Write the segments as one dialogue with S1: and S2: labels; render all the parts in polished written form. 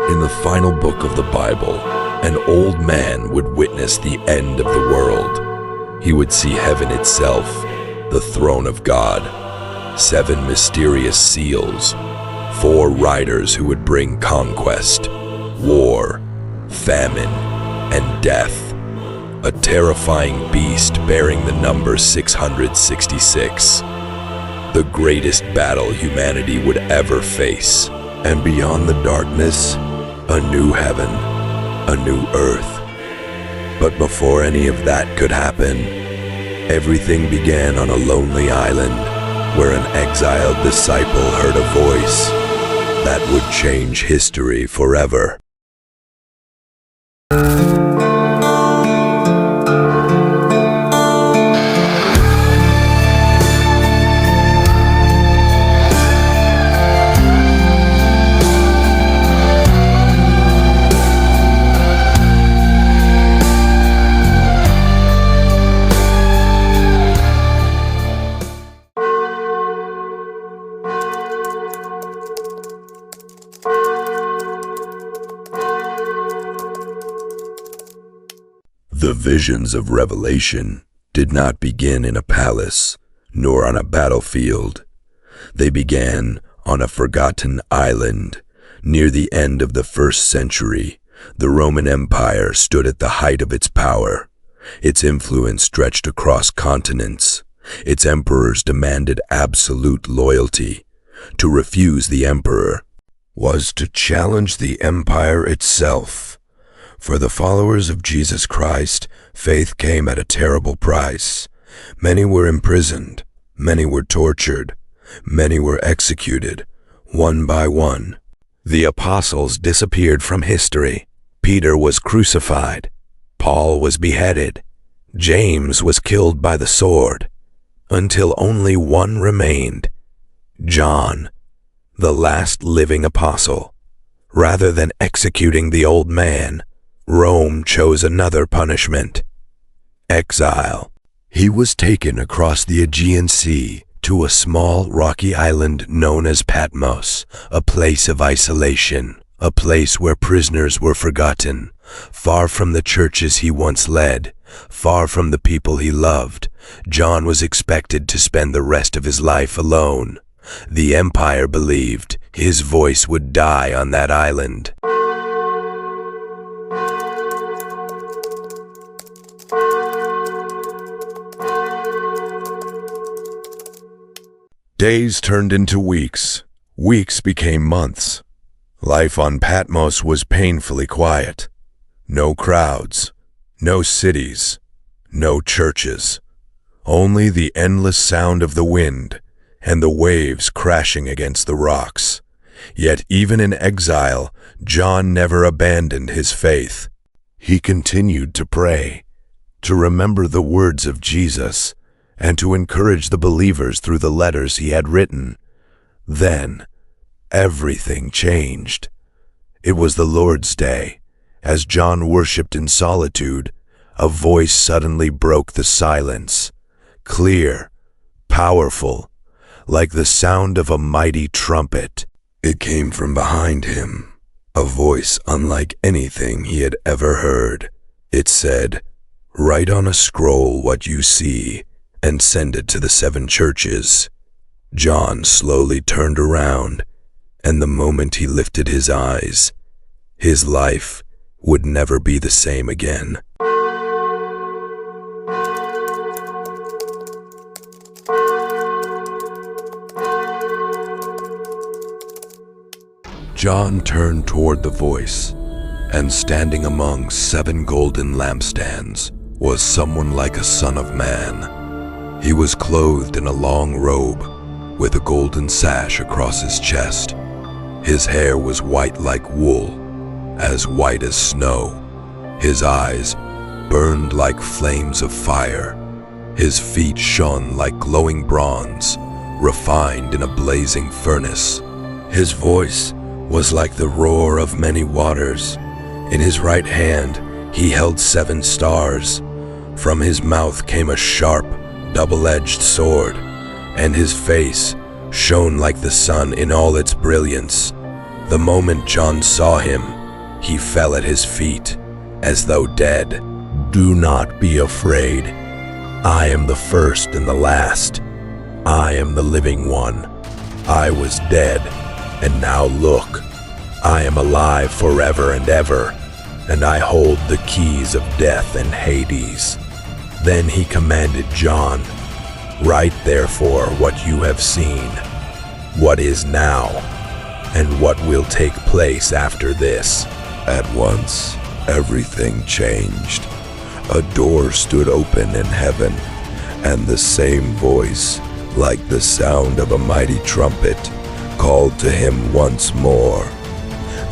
S1: In the final book of the Bible, an old man would witness the end of the world. He would see heaven itself, the throne of God, 7 mysterious seals, 4 riders who would bring conquest, war, famine, and death. A terrifying beast bearing the number 666. The greatest battle humanity would ever face. And beyond the darkness, a new heaven, a new earth. But before any of that could happen, everything began on a lonely island where an exiled disciple heard a voice that would change history forever. The visions of Revelation did not begin in a palace, nor on a battlefield. They began on a forgotten island. Near the end of the 1st century, the Roman Empire stood at the height of its power. Its influence stretched across continents. Its emperors demanded absolute loyalty. To refuse the emperor was to challenge the empire itself. For the followers of Jesus Christ, faith came at a terrible price. Many were imprisoned, many were tortured, many were executed, one by one. The apostles disappeared from history. Peter was crucified. Paul was beheaded. James was killed by the sword, until only one remained, John, the last living apostle. Rather than executing the old man, Rome chose another punishment: exile. He was taken across the Aegean Sea to a small rocky island known as Patmos, a place of isolation, a place where prisoners were forgotten, far from the churches he once led, far from the people he loved. John was expected to spend the rest of his life alone. The empire believed his voice would die on that island. Days turned into weeks. Weeks became months. Life on Patmos was painfully quiet. No crowds, no cities, no churches. Only the endless sound of the wind and the waves crashing against the rocks. Yet even in exile, John never abandoned his faith. He continued to pray, to remember the words of Jesus, and to encourage the believers through the letters he had written. Then, everything changed. It was the Lord's Day. As John worshipped in solitude, a voice suddenly broke the silence, clear, powerful, like the sound of a mighty trumpet. It came from behind him, a voice unlike anything he had ever heard. It said, "Write on a scroll what you see, and send it to the 7 churches." John slowly turned around, and the moment he lifted his eyes, his life would never be the same again. John turned toward the voice, and standing among 7 golden lampstands was someone like a son of man. He was clothed in a long robe, with a golden sash across his chest. His hair was white like wool, as white as snow. His eyes burned like flames of fire. His feet shone like glowing bronze, refined in a blazing furnace. His voice was like the roar of many waters. In his right hand he held 7 stars. From his mouth came a sharp, double-edged sword, and his face shone like the sun in all its brilliance. The moment John saw him, he fell at his feet, as though dead. "Do not be afraid. I am the first and the last. I am the living one. I was dead, and now look, I am alive forever and ever, and I hold the keys of death and Hades." Then he commanded John, "Write therefore what you have seen, what is now, and what will take place after this." At once, everything changed. A door stood open in heaven, and the same voice, like the sound of a mighty trumpet, called to him once more,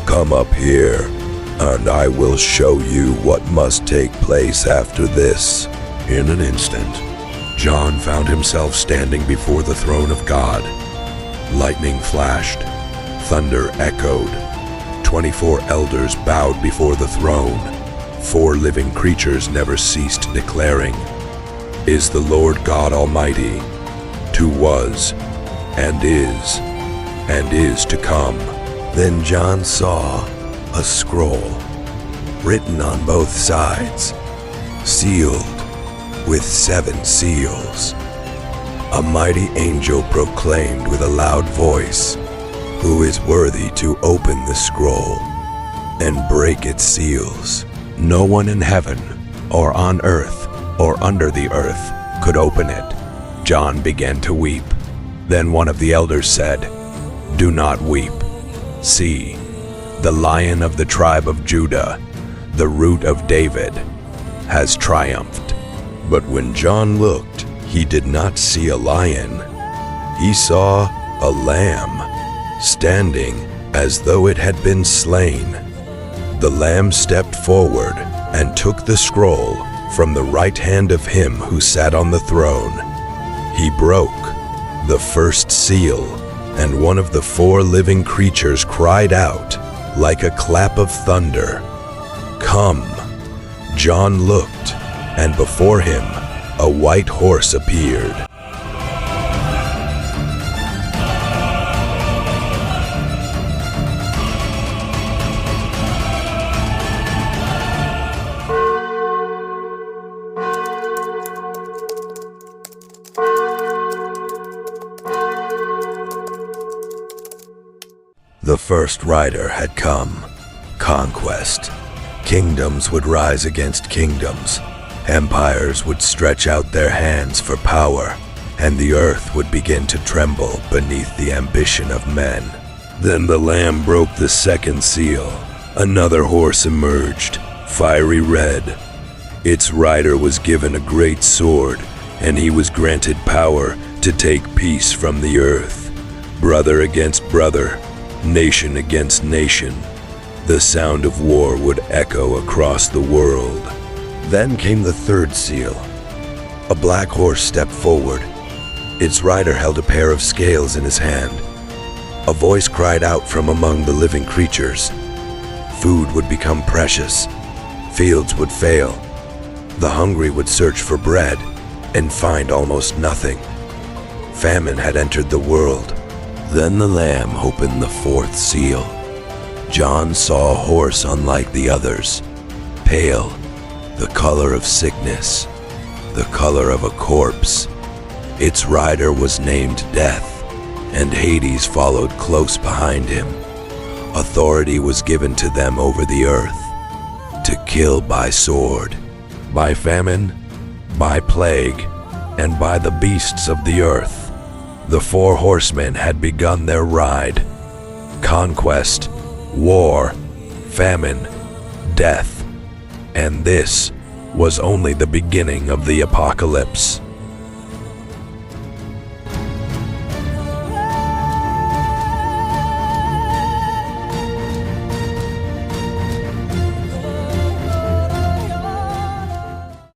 S1: "Come up here, and I will show you what must take place after this." In an instant, John found himself standing before the throne of God. Lightning flashed, thunder echoed. 24 elders bowed before the throne. 4 living creatures never ceased declaring, "Is the Lord God Almighty, who was, and is to come." Then John saw a scroll, written on both sides, sealed with 7 seals. A mighty angel proclaimed with a loud voice, "Who is worthy to open the scroll and break its seals?" No one in heaven, or on earth, or under the earth could open it. John began to weep. Then one of the elders said, "Do not weep. See, the Lion of the tribe of Judah, the Root of David, has triumphed." But when John looked, he did not see a lion. He saw a lamb, standing as though it had been slain. The lamb stepped forward and took the scroll from the right hand of him who sat on the throne. He broke the first seal, and one of the 4 living creatures cried out like a clap of thunder, "Come!" John looked, and before him a white horse appeared. The first rider had come. Conquest. Kingdoms would rise against kingdoms. Empires would stretch out their hands for power, and the earth would begin to tremble beneath the ambition of men. Then the Lamb broke the second seal. Another horse emerged, fiery red. Its rider was given a great sword, and he was granted power to take peace from the earth. Brother against brother, nation against nation. The sound of war would echo across the world. Then came the third seal. A black horse stepped forward. Its rider held a pair of scales in his hand. A voice cried out from among the living creatures. Food would become precious. Fields would fail. The hungry would search for bread and find almost nothing. Famine had entered the world. Then the Lamb opened the fourth seal. John saw a horse unlike the others, pale, the color of sickness, the color of a corpse. Its rider was named Death, and Hades followed close behind him. Authority was given to them over the earth, to kill by sword, by famine, by plague, and by the beasts of the earth. The 4 horsemen had begun their ride. Conquest, war, famine, death, and this was only the beginning of the apocalypse.